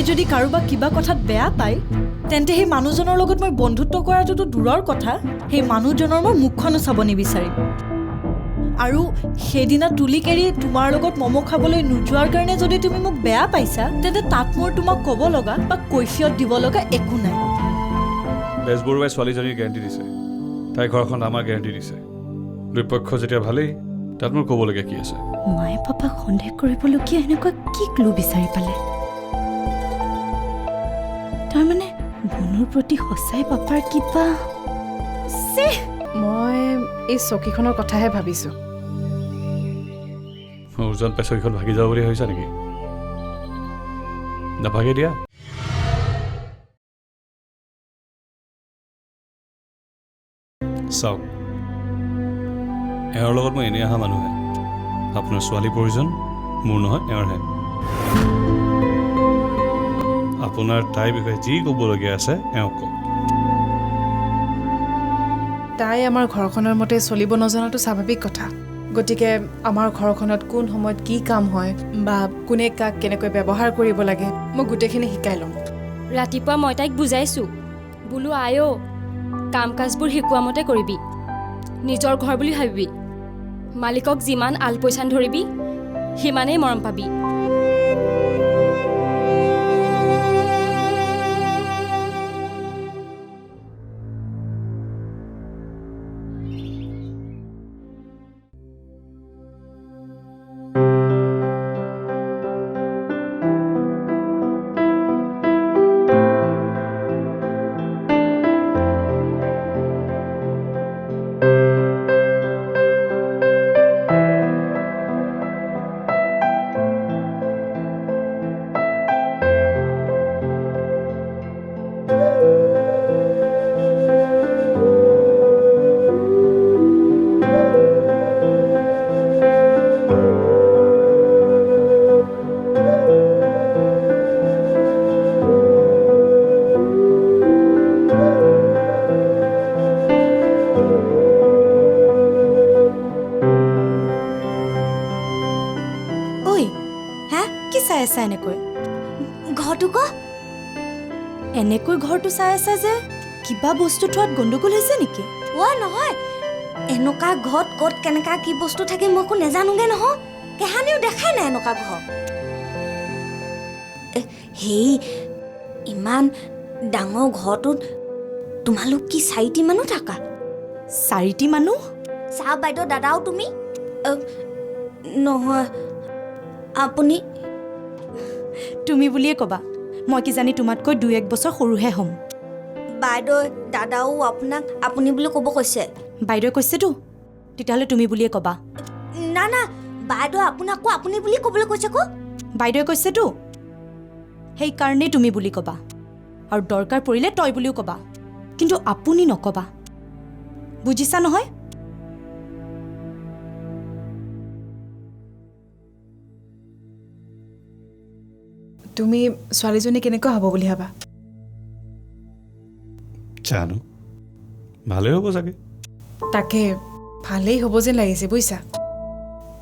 যদি কাৰোবাক কিবা কথাত বেয়া পায় তেন্তে সেই মানুহজনৰ লগত মই বন্ধুত্ব কৰাটোতো দূৰৰ কথা সেই মানুহজনৰ মই মুখখনো চাব নিবিচাৰিম আৰু সেইদিনা তুলিক এৰি তোমাৰ লগত মমো খাবলৈ নোযোৱাৰ কাৰণে যদি তুমি মোক বেয়া পাইছা তেন্তে তাত মোৰ তোমাক ক'ব লগা বা কৈফিয়ত দিব লগা একো নাই বেজবৰুৱাই ছোৱালীজনীৰ গেৰাণ্টি দিছে তাই ঘৰখন আমাৰ গেৰাণ্টি দিছে দুপক্ষ যেতিয়া ভালেই তাত মোৰ ক'বলগীয়া কি আছে মায়ে পাপাক সন্দেহ কৰিবলগীয়া এনেকুৱা কি ক্লু বিচাৰি পালে তাৰমানে বনুৰ প্ৰতি সঁচাই পাপাৰ কিবা মই এই চকীখনৰ কথাহে ভাবিছোঁ ওজন পাই চকীখন ভাগি যাব বুলি ভাবিছা নেকি নাভাগে দিয়া চাওক এওঁৰ লগত মই এনেই অহা মানুহে আপোনাৰ ছোৱালী প্ৰয়োজন মোৰ নহয় এওঁৰহে আপোনাৰ তাইৰ বিষয়ে যি ক'বলগীয়া আছে এওঁক কওক তাই আমাৰ ঘৰখনৰ মতে চলিব নজনাটো স্বাভাৱিক কথা গতিকে আমাৰ ঘৰখনত কোন সময়ত কি কাম হয় বা কোনে কাক কেনেকৈ ব্যৱহাৰ কৰিব লাগে মই গোটেইখিনি শিকাই ল'ম ৰাতিপুৱা মই তাইক বুজাইছোঁ বোলো আয়ো কাম কাজবোৰ শিকোৱা মতে কৰিবি নিজৰ ঘৰ বুলি ভাবিবি মালিকক যিমান আলপৈচান ধৰিবি সিমানেই মৰম পাবি এনেকৈ ঘৰটো ক এনেকৈ ঘৰটো চাই আছে যে কিবা বস্তু থোৱাত গণ্ডগোল হৈছে নেকি নহয় এনেকুৱা ঘৰত ক'ত কেনেকা কি বস্তু থাকে মই একো নেজানোগে নহয় কেহানিও দেখাই নাই এনেকুৱা ঘৰ হেই ইমান ডাঙৰ ঘৰটোত তোমালোক কি 4টি মানুহ থাকা 4টি মানুহ চাহ বাইদেউ দাদাও তুমি নহয় আপুনি তুমি বুলিয়ে ক'বা মই কি জানি তোমাতকৈ 2-1 বছৰ সৰুহে হ'ম বাইদেউ দাদাও আপোনাক আপুনি বুলি ক'ব কৈছে বাইদেউ কৈছেতো তেতিয়াহ'লে তুমি বুলিয়ে ক'বা না বাইদেউ আপোনাকো আপুনি বুলি ক'বলৈ কৈছে কো বাইদেউ কৈছেতো সেইকাৰণে তুমি বুলি ক'বা আৰু দৰকাৰ পৰিলে তই বুলিও ক'বা কিন্তু আপুনি নক'বা বুজিছা নহয় তুমি ছোৱালীজনী কেনেকুৱা হ'ব বুলি ভাবা জানো ভালেই হ'ব চাগে তাকে ভালেই হ'ব যেন লাগিছে বুজিছা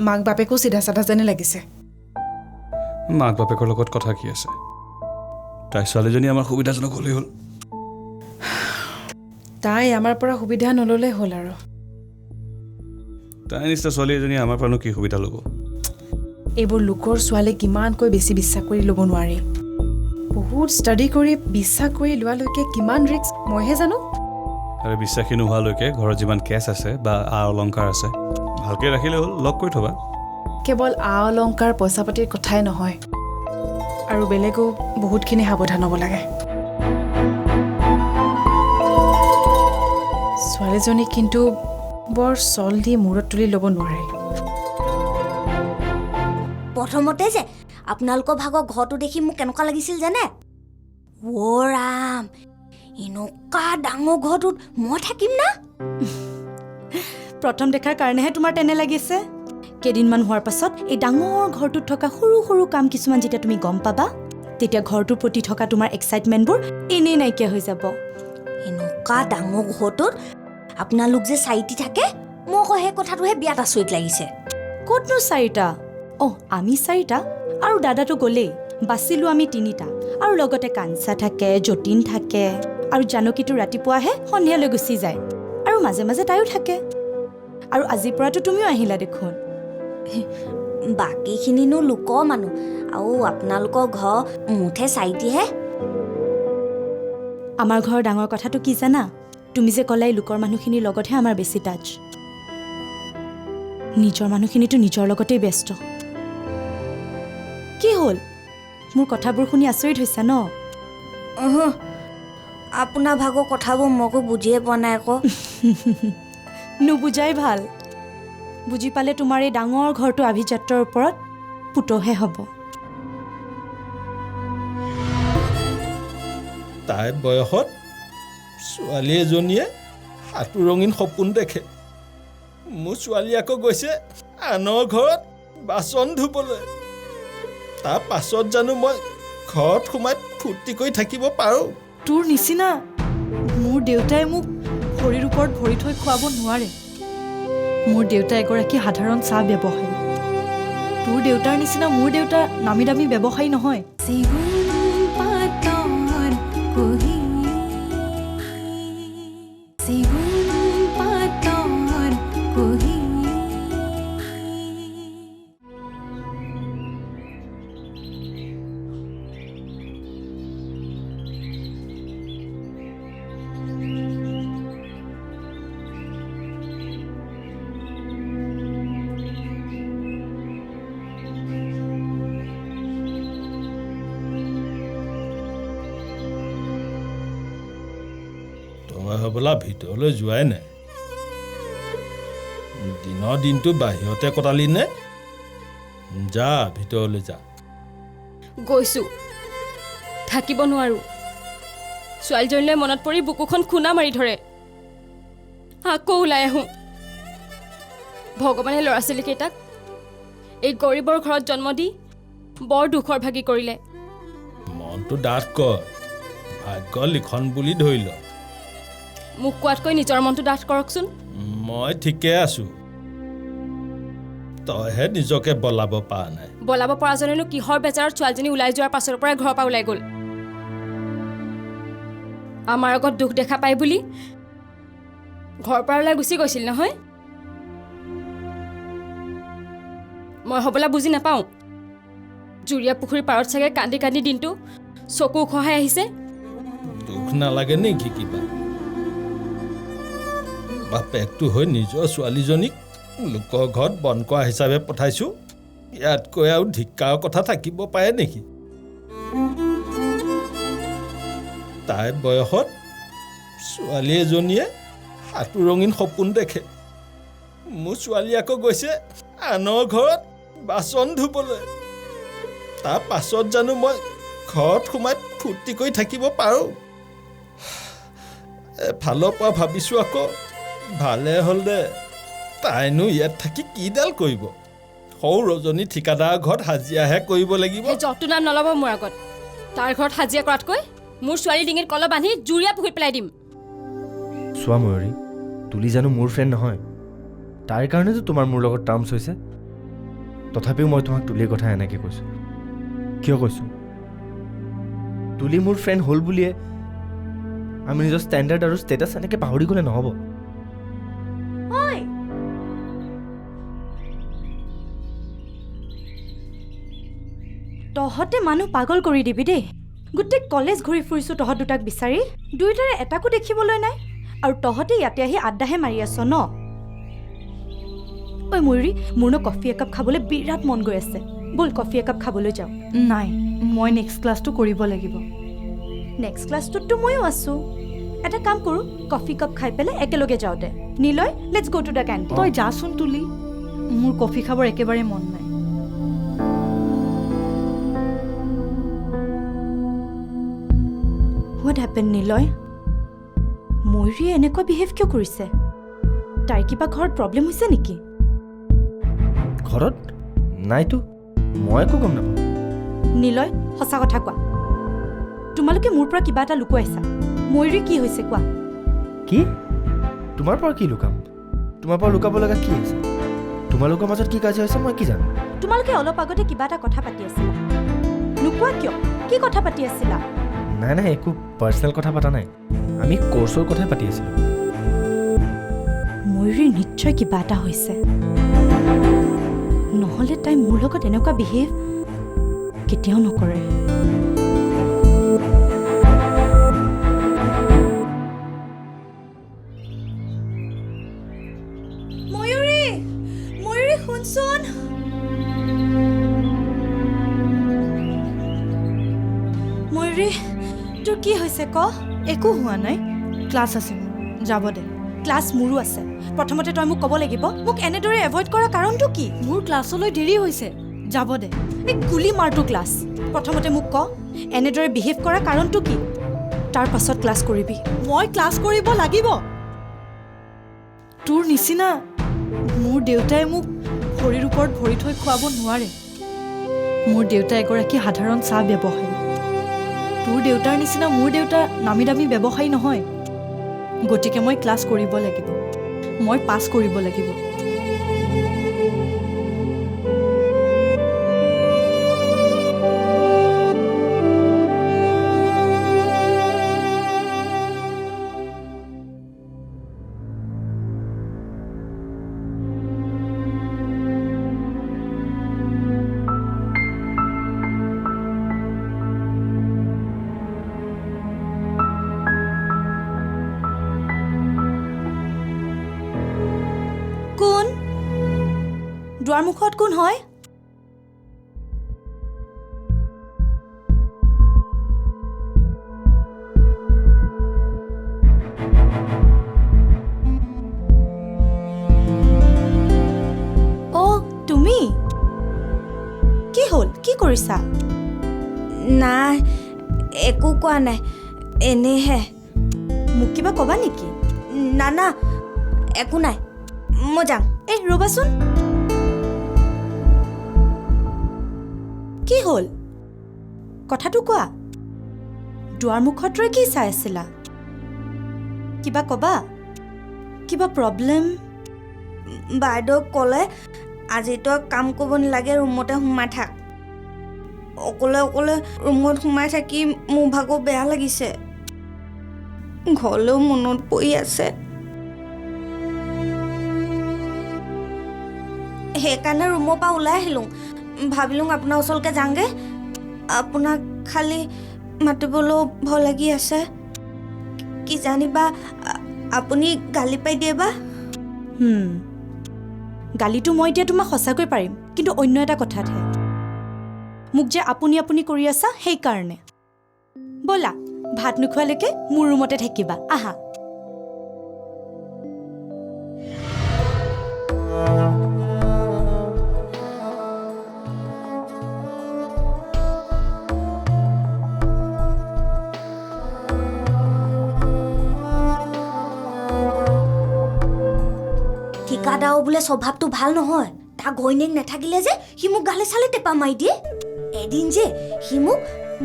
মাক বাপেকো চিধা চাধা যেনে লাগিছে মাক বাপেকৰ লগত কথা কি আছে তাই ছোৱালীজনী আমাৰ সুবিধাজনক হ'লেই হ'ল তাই আমাৰ পৰা সুবিধা নল'লে হ'ল আৰু তাই নিচিনা ছোৱালী এজনী আমাৰ পৰানো কি সুবিধা ল'ব এইবোৰ লোকৰ ছোৱালীক কিমানকৈ বেছি বিশ্বাস কৰি ল'ব নোৱাৰি বহুত ষ্টাডি কৰি বিশ্বাস কৰি লোৱালৈকে কিমান ৰিস্ক মইহে জানো আৰু বিশ্বাসী নোহোৱালৈকে ঘৰত যিমান কেছ আছে বা অলংকাৰ আছে ভালকৈ ৰাখিলে হ'ল লগ কৰি থবা কেৱল অলংকাৰ পইচা পাতিৰ কথাই নহয় আৰু বেলেগো বহুতখিনি সাৱধান হ'ব লাগে ছোৱালীজনী কিন্তু বৰ চল দি মূৰত তুলি ল'ব নোৱাৰে। প্ৰথমতে যে আপোনালোকৰ ভাগৰ ঘৰটো দেখি মোক কেনেকুৱা লাগিছিল জানে? অ' ৰাম, এনেকুৱা ডাঙৰ ঘৰটোত মই থাকিম না? প্ৰথম দেখাৰ কাৰণেহে তোমাৰ তেনে লাগিছে। কেইদিনমান হোৱাৰ পাছত এই ডাঙৰ ঘৰটোত থকা সৰু সৰু কাম কিছুমান যেতিয়া তুমি গম পাবা, তেতিয়া ঘৰটোৰ প্ৰতি থকা তোমাৰ এক্সাইটমেণ্টবোৰ এনেই নাইকিয়া হৈ যাব। এনেকুৱা ডাঙৰ ঘৰটোত আপোনালোক যে চাৰিটি থাকে, মই আকৌ সেই কথাটোহে বিয়াত আচৰিত লাগিছে। ক'তনো চাৰিটা? আমি চাৰিটা আৰু দাদাটো গ'লেই, বাচিলোঁ আমি তিনিটা। আৰু লগতে কাঞ্চা থাকে, যতীন থাকে, আৰু জানকীটো ৰাতিপুৱা আহে, সন্ধিয়ালৈ গুচি যায়, আৰু মাজে মাজে তাইও থাকে। আৰু আজিৰ পৰাতো তুমিও আহিলা দেখোন। বাকীখিনিনো লোকৰ মানুহ, আৰু আপোনালোকৰ ঘৰ মুঠে চাৰিটিহে। আমাৰ ঘৰৰ ডাঙৰ কথাটো কি জানা? তুমি যে ক'লাই লোকৰ মানুহখিনিৰ লগতহে আমাৰ বেছি টাচ। নিজৰ মানুহখিনিতো নিজৰ লগতেই ব্যস্ত। কি হ'ল? মোৰ কথাবোৰ শুনি আচৰিত হৈছা ন? আপোনাৰ ভাগৰ কথাবোৰ মোকো বুজিয়ে পোৱা নাই আকৌ। নুবুজাই ভাল। বুজি পালে তোমাৰ এই ডাঙৰ ঘৰটো আভিজাত্যৰ ওপৰত পুতহে হ'ব। তাইৰ বয়সত ছোৱালী এজনীয়ে সাতো ৰঙীন সপোন দেখে। মোৰ ছোৱালী আকৌ গৈছে আনৰ ঘৰত বাচন ধুবলৈ। তাৰ পাছত জানো মই ঘৰত সোমাই ফূৰ্তি কৰি থাকিব পাৰোঁ? তোৰ নিচিনা মোৰ দেউতাই মোক ভৰিৰ ওপৰত ভৰি থৈ খুৱাব নোৱাৰে। মোৰ দেউতা এগৰাকী সাধাৰণ চাহ ব্যৱসায়ী। তোৰ দেউতাৰ নিচিনা মোৰ দেউতা নামী দামী ব্যৱসায়ী নহয়। তই হ'বলা ভিতৰলৈ যোৱাই নাই। দিনৰ দিনটো বাহিৰতে কটালি নে? যা ভিতৰলৈ যা। গৈছোঁ, থাকিব নোৱাৰোঁ। ছোৱালীজনীলৈ মনত পৰি বুকুখন খুন্দা মাৰি ধৰে। আকৌ ওলাই আহোঁ। ভগৱানে ল'ৰা ছোৱালীকেইটাক এই গৰীবৰ ঘৰত জন্ম দি বৰ দুখৰ ভাগি কৰিলে। মনটো ডাঠ কৰ, ভাগ্য লিখন বুলি ধৰি ল। মোক কোৱাতকৈ নিজৰ মনটো ডাঠ কৰকচোন। মই ঠিকে আছোঁ, তইহে নিজকে বলাব পৰা নাই। বলাব পৰাজনেনো কিহৰ বেজাৰত ছোৱালীজনী ওলাই যোৱাৰ পাছৰ পৰাই ঘৰৰ পৰা ওলাই গ'ল। আমাৰ আগত দুখ দেখা পাই বুলি ঘৰৰ পৰা ওলাই গুচি গৈছিল নহয়। মই হ'বলা বুজি নাপাওঁ। জুৰীয়া পুখুৰীৰ পাৰত চাগে কান্দি কান্দি দিনটো চকু খহাই আহিছে। দুখ নালাগে নেকি কিবা? বাপেকটো হৈ নিজৰ ছোৱালীজনীক লোকৰ ঘৰত বন কৰা হিচাপে পঠাইছোঁ। ইয়াতকৈ আৰু ধিক্কাৰৰ কথা থাকিব পাৰে নেকি? তাইৰ বয়সত ছোৱালী এজনীয়ে সাতো ৰঙীন সপোন দেখে। মোৰ ছোৱালী আকৌ গৈছে আনৰ ঘৰত বাচন ধুবলৈ। তাৰ পাছত জানো মই ঘৰত সোমাই ফূৰ্তি কৰি থাকিব পাৰোঁ? এফালৰ পৰা ভাবিছোঁ আকৌ ভালে হ'ল দে, তাইনো ইয়াত থাকি কিডাল কৰিব? সৰু ৰজনী ঠিকাদাৰ ঘৰত হাজিৰাহে কৰিব লাগিব। সেই জবটো নাম নল'ব মোৰ আগত। তাৰ ঘৰত হাজিৰা কৰাতকৈ মোৰ ছোৱালী ডিঙিত কলহ বান্ধি জুৰীয়া পুখুৰীত পেলাই দিম। চোৱা ময়ূৰী, তুলি জানো মোৰ ফ্ৰেণ্ড নহয়? তাইৰ কাৰণেতো তোমাৰ মোৰ লগত টাৰ্মছ হৈছে। তথাপিও মই তোমাক তুলিৰ কথা এনেকৈ কৈছোঁ। কিয় কৈছোঁ? তুলি মোৰ ফ্ৰেণ্ড হ'ল বুলিয়ে আমি নিজৰ ষ্টেণ্ডাৰ্ড আৰু ষ্টেটাছ এনেকৈ পাহৰি গ'লে নহ'ব। তহঁতে মানুহ পাগল কৰি দিবি দেই। গোটেই কলেজ ঘূৰি ফুৰিছোঁ তহঁত দুটাক বিচাৰি, দুয়োটাৰে এটাকো দেখিবলৈ নাই। আৰু তহঁতে ইয়াতে আহি আড্ডাহে মাৰি আছ ন? ঐ ময়ূৰী, মোৰনো কফি একাপ খাবলৈ বিৰাট মন গৈ আছে। ব'ল কফি একাপ খাবলৈ যাওঁ। নাই, মই নেক্সট ক্লাছটো কৰিব লাগিব। নেক্সট ক্লাছটোততো ময়ো আছোঁ। এটা কাম কৰোঁ, কফি কাপ খাই পেলাই একেলগে যাওঁ দে। Niloy let's go to the canteen তই যাচোন তুলি মোৰ কফি খাবৰ একেবাৰে মন নাই হোৱাট হেপেন নিলয় ময়ূৰীয়ে এনেকুৱা বিহেভ কিয় কৰিছে তাইৰ কিবা ঘৰত প্ৰব্লেম হৈছে নেকি ঘৰত নাইতো মই একো গম নাপাওঁ নিলয় সঁচা কথা কোৱা তোমালোকে মোৰ পৰা কিবা এটা লুকুৱাইছা ময়ূৰী কি হৈছে কোৱা কি তোমাৰ পৰা কি লুকাম তোমাৰ পৰা লুকাব লগা কি আছে তোমালোকৰ মাজত কি কাজিয়া হৈছে মই কি জানো তোমালোকে অলপ আগতে কিবা এটা কথা পাতি আছিলা নোকোৱা কিয় কি কথা পাতি আছিলা নাই নাই একো পাৰ্চনেল কথা পতা নাই আমি কোৰ্চৰ কথাই পাতি আছিলোঁ ময়ূৰীৰ নিশ্চয় কিবা এটা হৈছে নহ'লে তাই মোৰ লগত এনেকুৱা বিহেভ কেতিয়াও নকৰে ময়ূৰী ময়ূৰী শুনচোন ময়ূৰী তোৰ কি হৈছে ক একো হোৱা নাই ক্লাছ আছে মোৰ যাব দে ক্লাছ মোৰো আছে প্ৰথমতে তই মোক ক'ব লাগিব মোক এনেদৰে এভইড কৰাৰ কাৰণটো কি মোৰ ক্লাছলৈ দেৰি হৈছে যাব দে এই গুলি মাৰটো ক্লাছ প্ৰথমতে মোক ক এনেদৰে বিহেভ কৰাৰ কাৰণটো কি তাৰ পাছত ক্লাছ কৰিবি মই ক্লাছ কৰিব লাগিব তোৰ নিচিনা মোৰ দেউতাই মোক ভৰিৰ ওপৰত ভৰি থৈ খুৱাব নোৱাৰে মোৰ দেউতা এগৰাকী সাধাৰণ চাহ ব্যৱসায়ী তোৰ দেউতাৰ নিচিনা মোৰ দেউতা নামী দামী ব্যৱসায়ী নহয় গতিকে মই ক্লাছ কৰিব লাগিব মই পাছ কৰিব লাগিব কোন দুৱাৰমুখত কোন হয় অ' তুমি কি হ'ল কি কৰিছা নাই একো কোৱা নাই এনেহে মোক কিবা ক'বা নেকি না না একো নাই মই যাম এই ৰ'বাচোন কি হ'ল কথাটো কোৱা দুৱাৰমুখত ৰৈ কি চাই আছিলা কিবা ক'বা কিবা প্ৰব্লেম বাইদেউক ক'লে আজি তই কাম কৰিব নালাগে ৰুমতে সোমাই থাক অকলে অকলে ৰুমত সোমাই থাকি মোৰ ভাগৰ বেয়া লাগিছে ঘৰলৈও মনত পৰি আছে সেইকাৰণে ৰুমৰ পৰা ওলাই আহিলোঁ ভাবিলোঁ আপোনাৰ ওচৰলৈকে যাওঁগৈ আপোনাক খালি মাতিবলৈও ভয় লাগি আছে কি জানিবা আপুনি গালি পাই দিয়ে বা গালিটো মই এতিয়া তোমাক সঁচাকৈ পাৰিম কিন্তু অন্য এটা কথাতহে মোক যে আপুনি আপুনি কৰি আছা সেইকাৰণে ব'লা ভাত নোখোৱালৈকে মোৰ ৰুমতে থাকিবা আহা ঠিকাদাৰো বোলে স্বভাৱটো ভাল নহয় তাৰ ঘৈণীয়েক নাথাকিলে যে সি মোক গালে চালে টেপা মাৰি দিয়ে এদিন যে সি মোক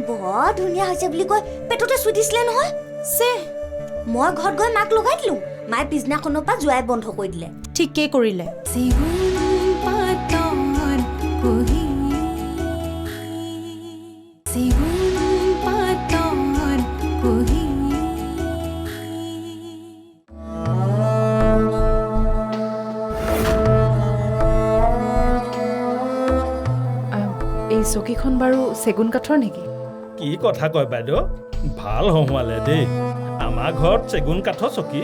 বৰ ধুনীয়া হৈছে বুলি কৈ পেটতে চুই দিছিলে নহয় মই ঘৰত গৈ মাক লগাই দিলোঁ মায়ে পিছদিনাখনৰ পৰা যোৱাই বন্ধ কৰি দিলে ঠিকেই কৰিলে এই চকীখন বাৰু চেগুন কাঠৰ নেকি কি কথা কয় বাইদেউ ভাল হহুৱালে দেই আমাৰ ঘৰত চেগুন কাঠৰ চকী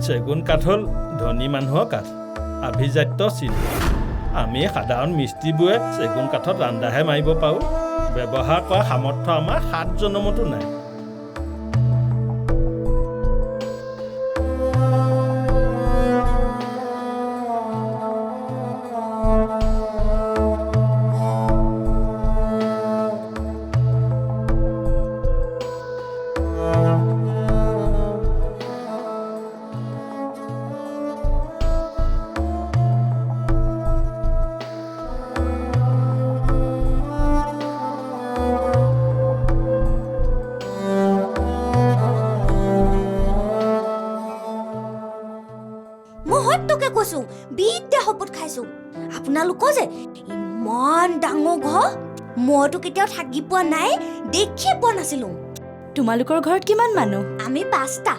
চেগুন কাঠ হ'ল ধনী মানুহৰ কাঠ আভিজাত্য চিহ্ন আমি সাধাৰণ মিস্ত্ৰীবোৰে চেগুন কাঠত ৰান্ধাহে মাৰিব পাৰোঁ ব্যৱহাৰ কৰা সামৰ্থ্য আমাৰ 7 জনমতো নাই খাইছো আপোনালোকৰ যে ইমান ডাঙৰ ঘৰ মইতো কেতিয়াও থাকি পোৱা নাই দেখিয়ে পোৱা নাছিলো তোমালোকৰ ঘৰত কিমান মানুহ? আমি 5টা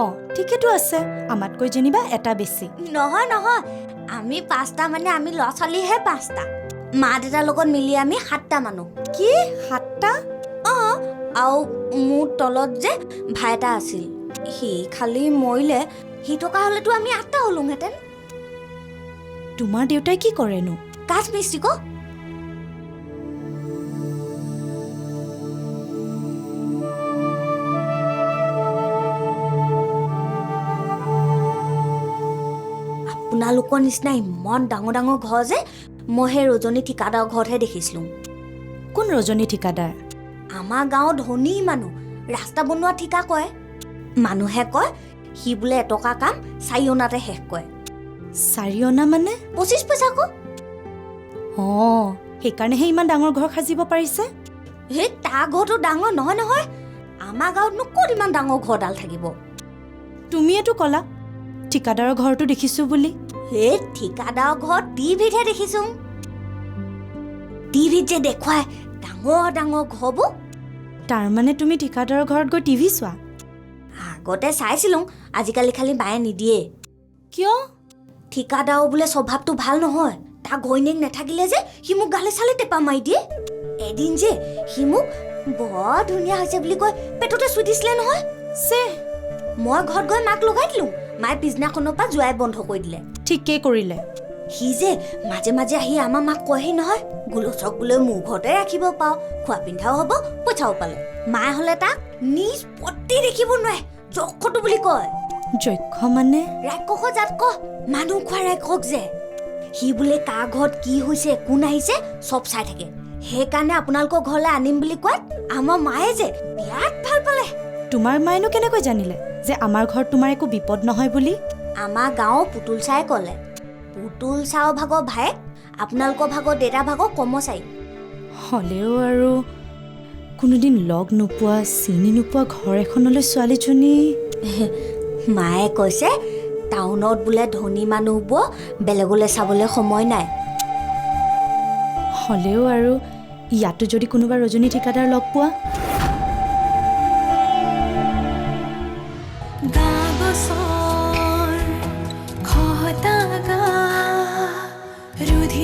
অঁ ঠিকেতো আছে, আমাতকৈ যেনিবা এটা বেছি। নহয় নহয় আমি 5টা মানে আমি ল'ৰা ছোৱালীহে 5টা মা দেউতাৰ লগত মিলি আমি 7টা মানুহ কি 7টা? অঁ আৰু মোৰ তলত যে ভাই এটা আছিল সি খালি মৰিলে সি থকা হ'লেতো আমি 8টা হ'লোহেঁতেন তোমাৰ দেউতাই কি কৰেনো? কাঠ মিস্ত্ৰী ক আপোনালোকৰ নিচিনা ইমান ডাঙৰ ডাঙৰ ঘৰ যে মই সেই ৰজনী ঠিকাদাৰ ঘৰতহে দেখিছিলোঁ কোন ৰজনী ঠিকাদাৰ? আমাৰ গাঁৱৰ ধনী মানুহ ৰাস্তা বনোৱা ঠিকা কয় মানুহে কয় সি বোলে এটকা কাম 4 অনাতে শেষ কৰে 4 অনা মানে? 25 পইচা আকৌ অঁ সেইকাৰণেহে ইমান ডাঙৰ ঘৰ সাজিব পাৰিছে। সেই তাৰ ঘৰটো ডাঙৰ নহয় নহয় আমাৰ গাঁৱতনো ক'ত ইমান ডাঙৰ ঘৰডাল থাকিব তুমিয়েতো ক'লা ঠিকাদাৰৰ ঘৰটো দেখিছোঁ বুলি। সেই ঠিকাদাৰৰ ঘৰ টিভিতহে দেখিছোঁ টিভিত যে দেখুৱাই ডাঙৰ ডাঙৰ ঘৰবোৰ তাৰমানে তুমি ঠিকাদাৰৰ ঘৰত গৈ টিভি চোৱা? আগতে চাইছিলোঁ আজিকালি খালি মায়ে নিদিয়ে কিয়? ঠিকাদাৰৰ বোলে স্বভাৱটো ভাল নহয় তাৰ ঘৈণীয়েক নাথাকিলে যে সি মোক গালে চালে টেপা মাৰি দিয়ে এদিন যে সি মোক বৰ ধুনীয়া হৈছে বুলি কৈ পেটতে চুই দিছিলে নহয় চে মই ঘৰত গৈ মাক লগাই দিলোঁ মায়ে পিছদিনাখনৰ পৰা যোৱাই বন্ধ কৰি দিলে ঠিকেই কৰিলে। সি যে মাজে মাজে আহি আমাৰ মাক কয়হি নহয় গোলচক বোলে মোৰ ঘৰতে ৰাখিব পাওঁ খোৱা পিন্ধাও হ'ব পইচাও পালে মায়ে হ'লে তাক নিজ পতি দেখিব নোৱাৰে যক্ষটো বুলি কয় যক্ষ মানে? ৰাক্ষস জাত ক মানুহ খোৱা ৰাক্ষস যে সি বোলে কাৰ ঘৰত কি হৈছে কোন আহিছে চব চাই থাকে সেইকাৰণে আপোনালোকৰ ঘৰলৈ আনিম বুলি কোৱাত আমাৰ মায়ে যে বিৰাট ভাল পালে। তোমাৰ মায়েনো কেনেকৈ জানিলে যে আমাৰ ঘৰত তোমাৰ একো বিপদ নহয় বুলি? আমাৰ গাঁৱৰ পুতুল চাই ক'লে পুতুল চাও ভাগৰ ভায়েক আপোনালোকৰ ভাগৰ দেউতা ভাগৰ কৰ্মচাৰী হ'লেও আৰু কোনোদিন লগ নোপোৱা চিনি নোপোৱা ঘৰ এখনলৈ ছোৱালীজনী মায়ে কৈছে টাউনত বোলে ধনী মানুহবোৰ বেলেগলৈ চাবলৈ সময় নাই হ'লেও আৰু ইয়াতো যদি কোনোবা ৰজনী ঠিকাদাৰ লগ পোৱা? খহতা গা ৰুধি